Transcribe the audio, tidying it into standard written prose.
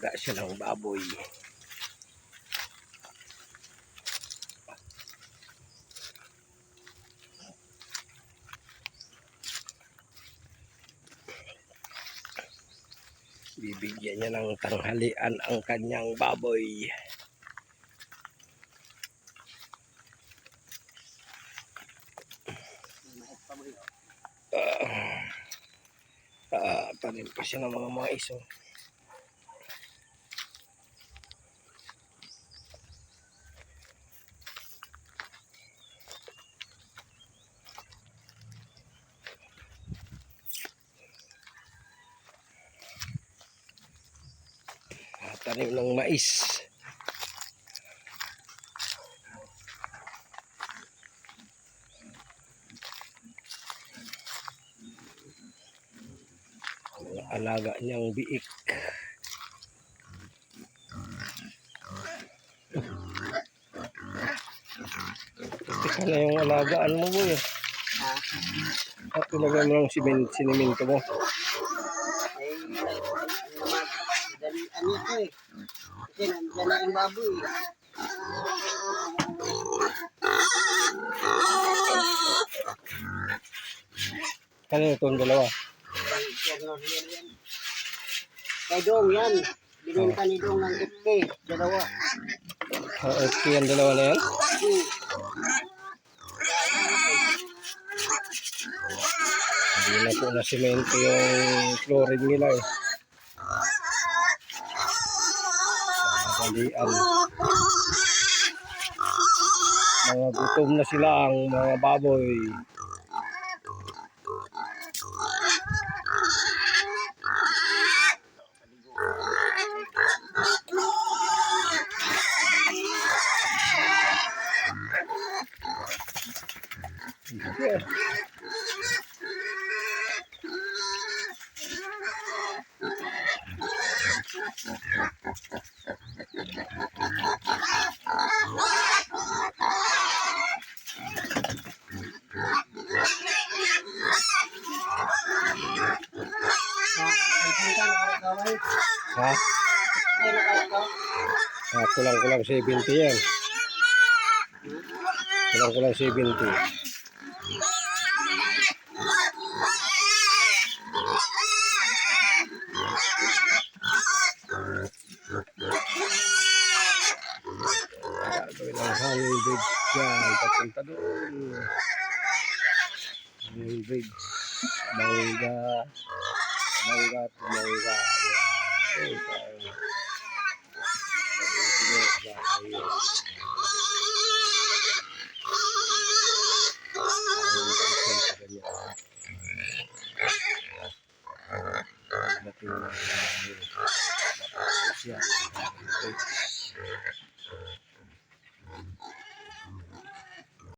Alaga siya ng baboy. Bibigyan niya ng tanghalian ang kanyang baboy. Tanim pa siya ng mga mais. Tanim ng mais. Mga alaga niyang biik. Ito na yung alagaan mo, boy. At ilagay mo ng siniminto mo. Ano ito eh. Kasi nandiyan na yung baboy. Kanino itong dalawa? Kay Dong yan. Binenta ni Dong ng 50. Dalawa. Okay, ang dalawa na yan? Hindi na po na simento yung flooring nila eh. Balian. Mga gutom na sila ang mga baboy. Ha? Kulang-kulang 70 yan. Kulang-kulang 70. Gawin ang 100 yan. Papunta doon. 100. Mangga. Mangga to mangga. Ayan. Siya.